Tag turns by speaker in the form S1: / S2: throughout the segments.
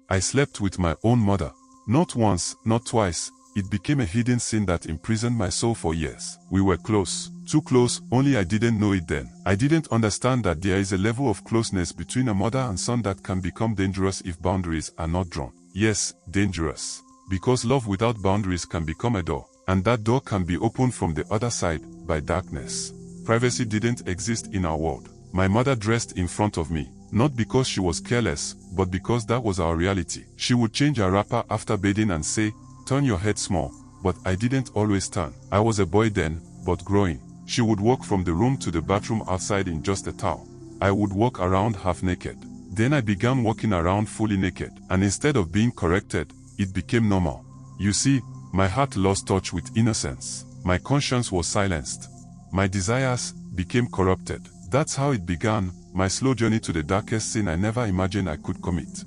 S1: I slept with my own mother. Not once, not twice. It became a hidden sin that imprisoned my soul for years. We were close, too close, only I didn't know it then. I didn't understand that there is a level of closeness between a mother and son that can become dangerous if boundaries are not drawn. Yes, dangerous. Because love without boundaries can become a door, and that door can be opened from the other side, by darkness. Privacy didn't exist in our world. My mother dressed in front of me, not because she was careless, but because that was our reality. She would change her wrapper after bathing and say, "Turn your head small," but I didn't always turn. I was a boy then, but growing. She would walk from the room to the bathroom outside in just a towel. I would walk around half naked. Then I began walking around fully naked, and instead of being corrected, it became normal. You see, my heart lost touch with innocence. My conscience was silenced. My desires became corrupted. That's how it began, my slow journey to the darkest sin I never imagined I could commit.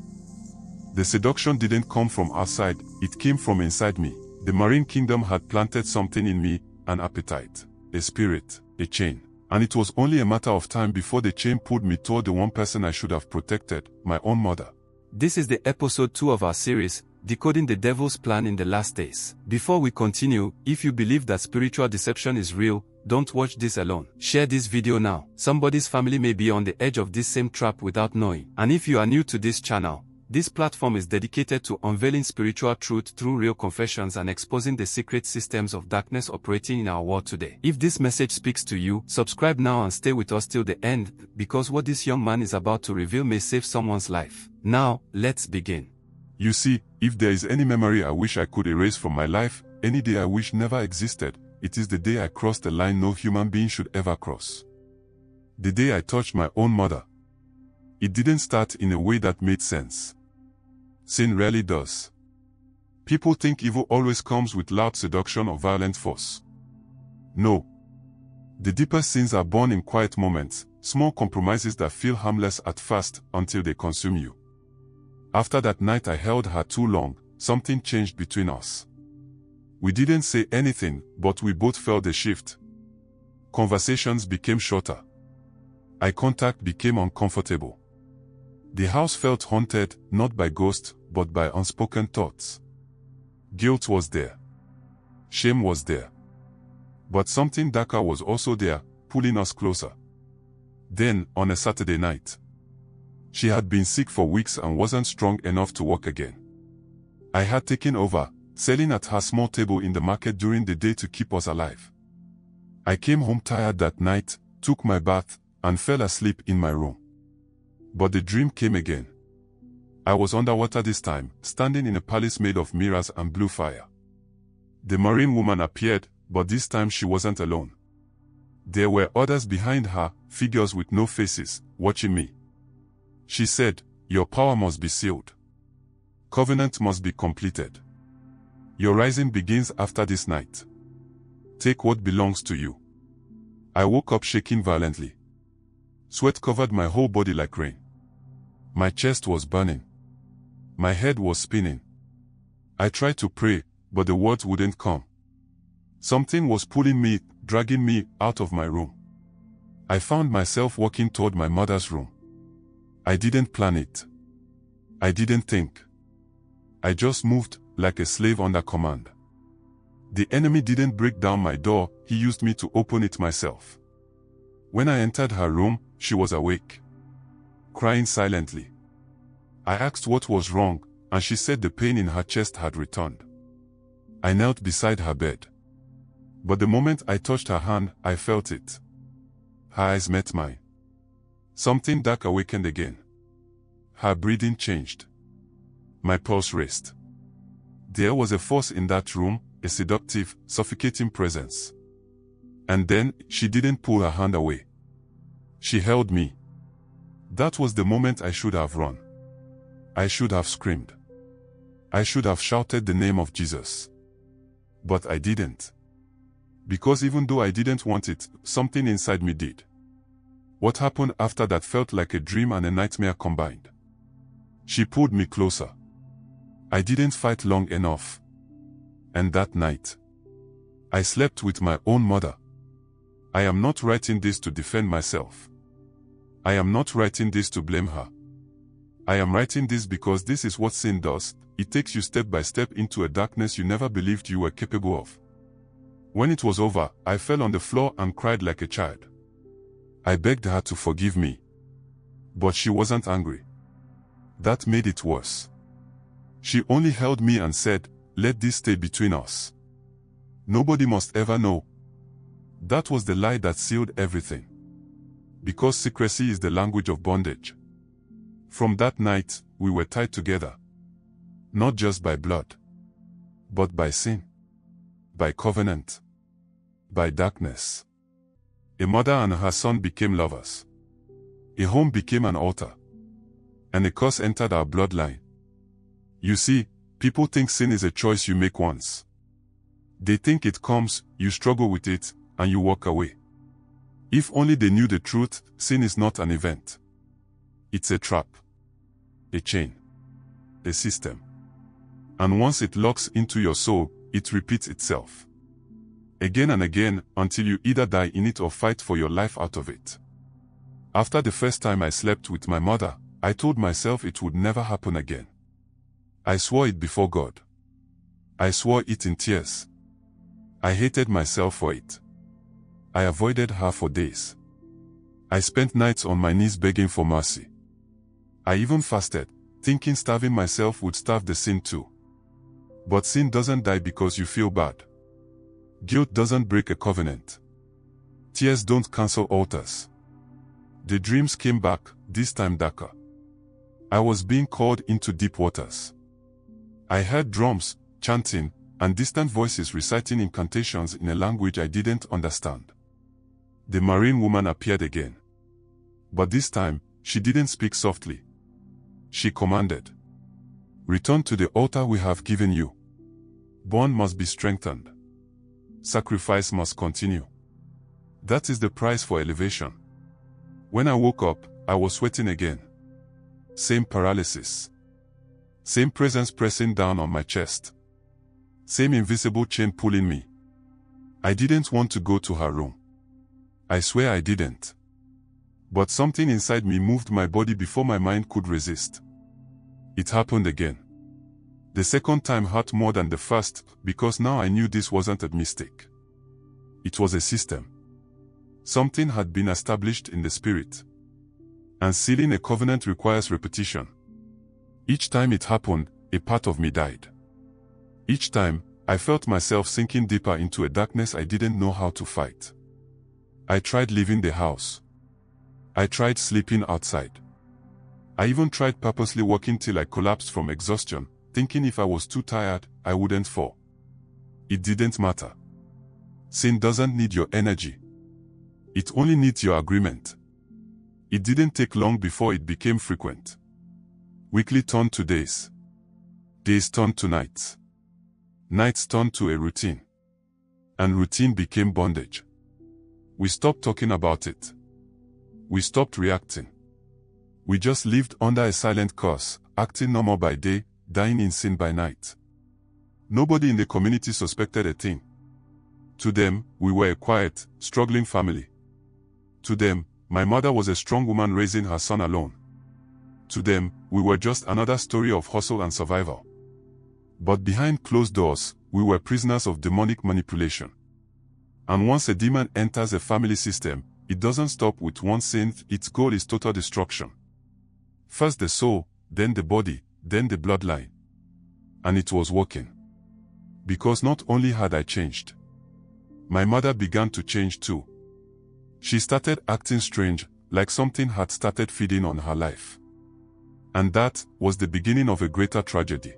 S1: The seduction didn't come from outside, it came from inside me. The marine kingdom had planted something in me, an appetite, a spirit, a chain. And it was only a matter of time before the chain pulled me toward the one person I should have protected, my own mother.
S2: This is the episode 2 of our series, Decoding the Devil's Plan in the Last Days. Before we continue, if you believe that spiritual deception is real, don't watch this alone. Share this video now. Somebody's family may be on the edge of this same trap without knowing. And if you are new to this channel, this platform is dedicated to unveiling spiritual truth through real confessions and exposing the secret systems of darkness operating in our world today. If this message speaks to you, subscribe now and stay with us till the end, because what this young man is about to reveal may save someone's life. Now, let's begin.
S1: You see, if there is any memory I wish I could erase from my life, any day I wish never existed, it is the day I crossed the line no human being should ever cross. The day I touched my own mother. It didn't start in a way that made sense. Sin rarely does. People think evil always comes with loud seduction or violent force. No. The deepest sins are born in quiet moments, small compromises that feel harmless at first until they consume you. After that night I held her too long, something changed between us. We didn't say anything, but we both felt the shift. Conversations became shorter. Eye contact became uncomfortable. The house felt haunted, not by ghosts, but by unspoken thoughts. Guilt was there. Shame was there. But something darker was also there, pulling us closer. Then, on a Saturday night, she had been sick for weeks and wasn't strong enough to walk again. I had taken over, selling at her small table in the market during the day to keep us alive. I came home tired that night, took my bath, and fell asleep in my room. But the dream came again. I was underwater this time, standing in a palace made of mirrors and blue fire. The marine woman appeared, but this time she wasn't alone. There were others behind her, figures with no faces, watching me. She said, "Your power must be sealed. Covenant must be completed. Your rising begins after this night. Take what belongs to you." I woke up shaking violently. Sweat covered my whole body like rain. My chest was burning. My head was spinning. I tried to pray, but the words wouldn't come. Something was pulling me, dragging me out of my room. I found myself walking toward my mother's room. I didn't plan it. I didn't think. I just moved, like a slave under command. The enemy didn't break down my door, he used me to open it myself. When I entered her room, she was awake, crying silently. I asked what was wrong, and she said the pain in her chest had returned. I knelt beside her bed. But the moment I touched her hand, I felt it. Her eyes met mine. Something dark awakened again. Her breathing changed. My pulse raced. There was a force in that room, a seductive, suffocating presence. And then, she didn't pull her hand away. She held me. That was the moment I should have run. I should have screamed. I should have shouted the name of Jesus. But I didn't. Because even though I didn't want it, something inside me did. What happened after that felt like a dream and a nightmare combined. She pulled me closer. I didn't fight long enough. And that night, I slept with my own mother. I am not writing this to defend myself. I am not writing this to blame her. I am writing this because this is what sin does. It takes you step by step into a darkness you never believed you were capable of. When it was over, I fell on the floor and cried like a child. I begged her to forgive me. But she wasn't angry. That made it worse. She only held me and said, "Let this stay between us. Nobody must ever know." That was the lie that sealed everything. Because secrecy is the language of bondage. From that night, we were tied together. Not just by blood, but by sin, by covenant, by darkness. A mother and her son became lovers. A home became an altar. And a curse entered our bloodline. You see, people think sin is a choice you make once. They think it comes, you struggle with it, and you walk away. If only they knew the truth, sin is not an event. It's a trap, a chain, a system. And once it locks into your soul, it repeats itself. Again and again, until you either die in it or fight for your life out of it. After the first time I slept with my mother, I told myself it would never happen again. I swore it before God. I swore it in tears. I hated myself for it. I avoided her for days. I spent nights on my knees begging for mercy. I even fasted, thinking starving myself would starve the sin too. But sin doesn't die because you feel bad. Guilt doesn't break a covenant. Tears don't cancel altars. The dreams came back, this time darker. I was being called into deep waters. I heard drums, chanting, and distant voices reciting incantations in a language I didn't understand. The marine woman appeared again. But this time, she didn't speak softly. She commanded, "Return to the altar we have given you. Bond must be strengthened. Sacrifice must continue." That is the price for elevation. When I woke up, I was sweating again. Same paralysis. Same presence pressing down on my chest. Same invisible chain pulling me. I didn't want to go to her room. I swear I didn't. But something inside me moved my body before my mind could resist. It happened again. The second time hurt more than the first, because now I knew this wasn't a mistake. It was a system. Something had been established in the spirit. And sealing a covenant requires repetition. Each time it happened, a part of me died. Each time, I felt myself sinking deeper into a darkness I didn't know how to fight. I tried leaving the house. I tried sleeping outside. I even tried purposely walking till I collapsed from exhaustion, thinking if I was too tired, I wouldn't fall. It didn't matter. Sin doesn't need your energy. It only needs your agreement. It didn't take long before it became frequent. Weekly turned to days. Days turned to nights. Nights turned to a routine. And routine became bondage. We stopped talking about it. We stopped reacting. We just lived under a silent curse, acting normal by day, dying in sin by night. Nobody in the community suspected a thing. To them, we were a quiet, struggling family. To them, my mother was a strong woman raising her son alone. To them, we were just another story of hustle and survival. But behind closed doors, we were prisoners of demonic manipulation. And once a demon enters a family system, it doesn't stop with one sin, its goal is total destruction. First the soul, then the body, then the bloodline. And it was working. Because not only had I changed, my mother began to change too. She started acting strange, like something had started feeding on her life. And that was the beginning of a greater tragedy.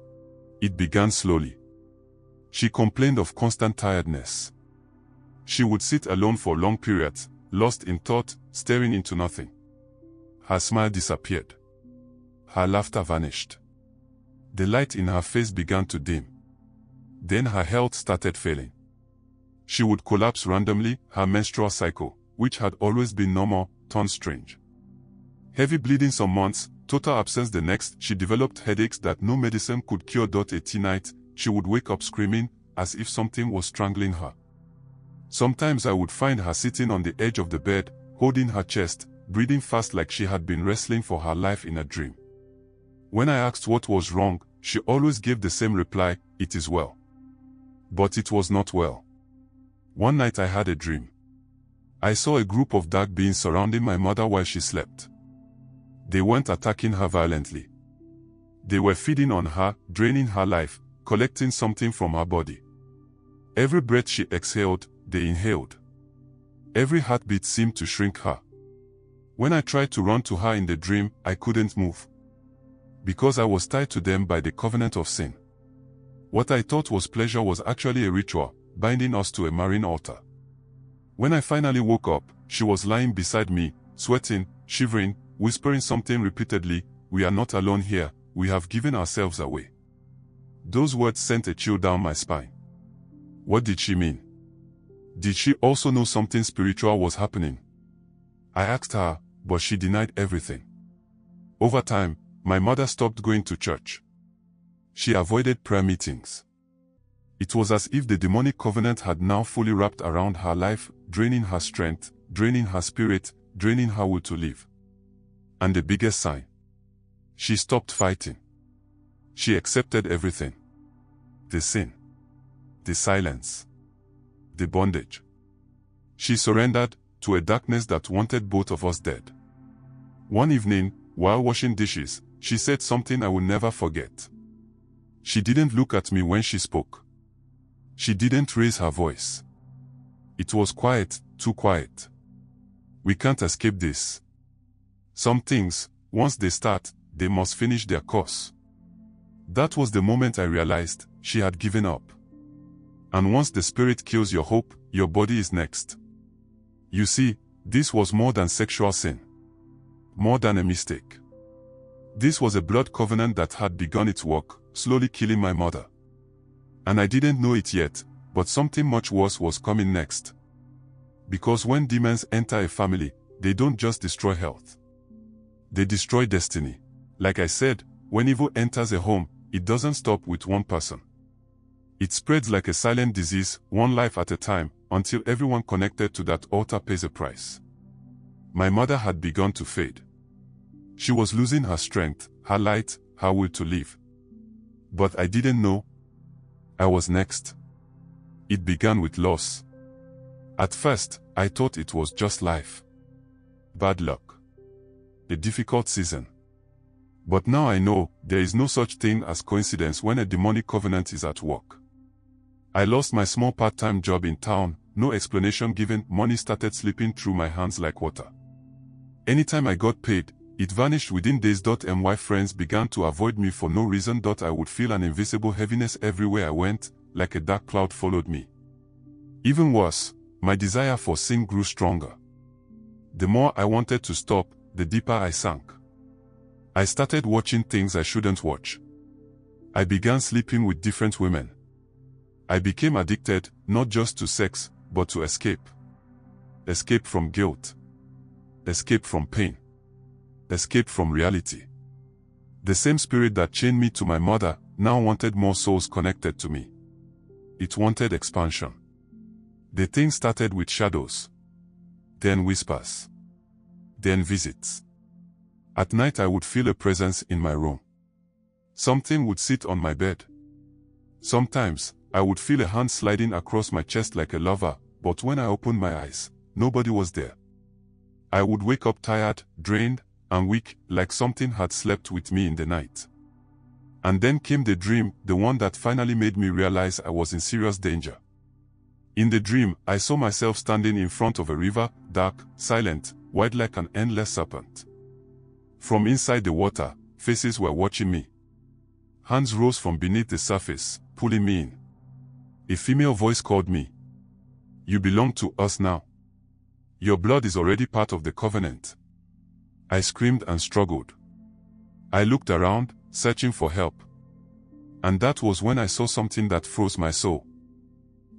S1: It began slowly. She complained of constant tiredness. She would sit alone for long periods, lost in thought, staring into nothing. Her smile disappeared. Her laughter vanished. The light in her face began to dim. Then her health started failing. She would collapse randomly, her menstrual cycle, which had always been normal, turned strange. Heavy bleeding some months, total absence the next. She developed headaches that no medicine could cure. At night, she would wake up screaming, as if something was strangling her. Sometimes I would find her sitting on the edge of the bed, holding her chest, breathing fast like she had been wrestling for her life in a dream. When I asked what was wrong, she always gave the same reply, "It is well." But it was not well. One night I had a dream. I saw a group of dark beings surrounding my mother while she slept. They weren't attacking her violently. They were feeding on her, draining her life, collecting something from her body. Every breath she exhaled, they inhaled. Every heartbeat seemed to shrink her. When I tried to run to her in the dream, I couldn't move. Because I was tied to them by the covenant of sin. What I thought was pleasure was actually a ritual, binding us to a marine altar. When I finally woke up, she was lying beside me, sweating, shivering, whispering something repeatedly, "We are not alone here, we have given ourselves away." Those words sent a chill down my spine. What did she mean? Did she also know something spiritual was happening? I asked her, but she denied everything. Over time, my mother stopped going to church. She avoided prayer meetings. It was as if the demonic covenant had now fully wrapped around her life, draining her strength, draining her spirit, draining her will to live. And the biggest sign: she stopped fighting. She accepted everything. The sin, the silence, the bondage. She surrendered to a darkness that wanted both of us dead. One evening, while washing dishes, she said something I will never forget. She didn't look at me when she spoke. She didn't raise her voice. It was quiet, too quiet. "We can't escape this. Some things, once they start, they must finish their course." That was the moment I realized she had given up. And once the spirit kills your hope, your body is next. You see, this was more than sexual sin. More than a mistake. This was a blood covenant that had begun its work, slowly killing my mother. And I didn't know it yet, but something much worse was coming next. Because when demons enter a family, they don't just destroy health. They destroy destiny. Like I said, when evil enters a home, it doesn't stop with one person. It spreads like a silent disease, one life at a time, until everyone connected to that altar pays a price. My mother had begun to fade. She was losing her strength, her light, her will to live. But I didn't know I was next. It began with loss. At first, I thought it was just life. Bad luck. A difficult season. But now I know there is no such thing as coincidence when a demonic covenant is at work. I lost my small part-time job in town, no explanation given. Money started slipping through my hands like water. Anytime I got paid, it vanished within days. My friends began to avoid me for no reason. I would feel an invisible heaviness everywhere I went, like a dark cloud followed me. Even worse, my desire for sin grew stronger. The more I wanted to stop, the deeper I sank. I started watching things I shouldn't watch. I began sleeping with different women. I became addicted, not just to sex, but to escape. Escape from guilt. Escape from pain. Escape from reality. The same spirit that chained me to my mother now wanted more souls connected to me. It wanted expansion. The thing started with shadows. Then whispers. Then visits. At night I would feel a presence in my room. Something would sit on my bed. Sometimes, I would feel a hand sliding across my chest like a lover, but when I opened my eyes, nobody was there. I would wake up tired, drained, and weak, like something had slept with me in the night. And then came the dream, the one that finally made me realize I was in serious danger. In the dream, I saw myself standing in front of a river, dark, silent, wide like an endless serpent. From inside the water, faces were watching me. Hands rose from beneath the surface, pulling me in. A female voice called me. "You belong to us now. Your blood is already part of the covenant." I screamed and struggled. I looked around, searching for help. And that was when I saw something that froze my soul.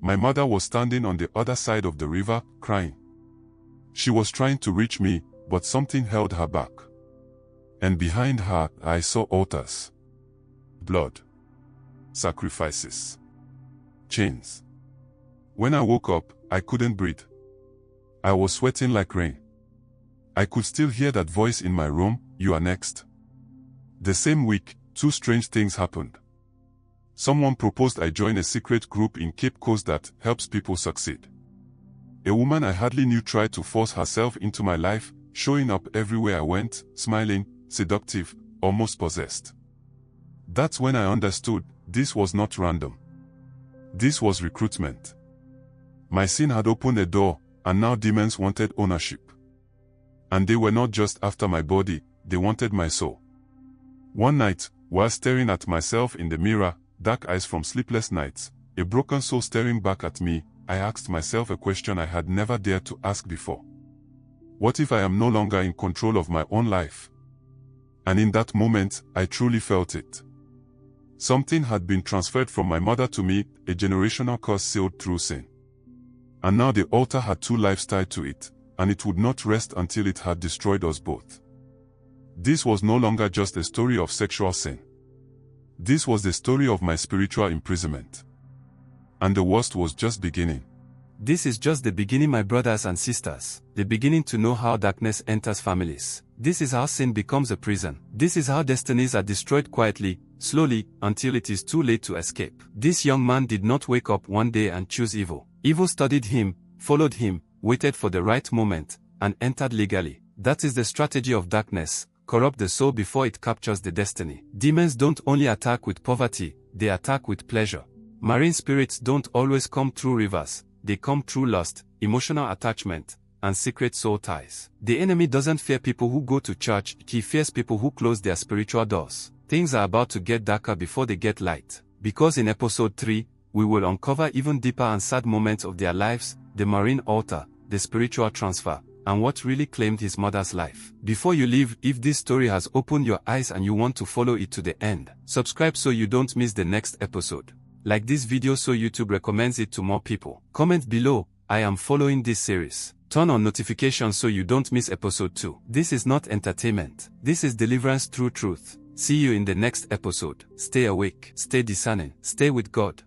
S1: My mother was standing on the other side of the river, crying. She was trying to reach me, but something held her back. And behind her, I saw altars. Blood. Sacrifices. Chains. When I woke up, I couldn't breathe. I was sweating like rain. I could still hear that voice in my room, "You are next." The same week, two strange things happened. Someone proposed I join a secret group in Cape Coast that helps people succeed. A woman I hardly knew tried to force herself into my life, showing up everywhere I went, smiling, seductive, almost possessed. That's when I understood, this was not random. This was recruitment. My sin had opened a door, and now demons wanted ownership. And they were not just after my body, they wanted my soul. One night, while staring at myself in the mirror, dark eyes from sleepless nights, a broken soul staring back at me, I asked myself a question I had never dared to ask before. What if I am no longer in control of my own life? And in that moment, I truly felt it. Something had been transferred from my mother to me, a generational curse sealed through sin. And now the altar had two lives tied to it, and it would not rest until it had destroyed us both. This was no longer just a story of sexual sin. This was the story of my spiritual imprisonment. And the worst was just beginning.
S2: This is just the beginning, my brothers and sisters, the beginning to know how darkness enters families. This is how sin becomes a prison. This is how destinies are destroyed quietly, slowly, until it is too late to escape. This young man did not wake up one day and choose evil. Evil studied him, followed him, waited for the right moment, and entered legally. That is the strategy of darkness: corrupt the soul before it captures the destiny. Demons don't only attack with poverty, they attack with pleasure. Marine spirits don't always come through rivers, they come through lust, emotional attachment, and secret soul ties. The enemy doesn't fear people who go to church, he fears people who close their spiritual doors. Things are about to get darker before they get light. Because in episode 3, we will uncover even deeper and sad moments of their lives, the marine altar, the spiritual transfer, and what really claimed his mother's life. Before you leave, if this story has opened your eyes and you want to follow it to the end, subscribe so you don't miss the next episode. Like this video so YouTube recommends it to more people. Comment below, I am following this series. Turn on notifications so you don't miss episode 2. This is not entertainment. This is deliverance through truth. See you in the next episode. Stay awake, stay discerning, stay with God.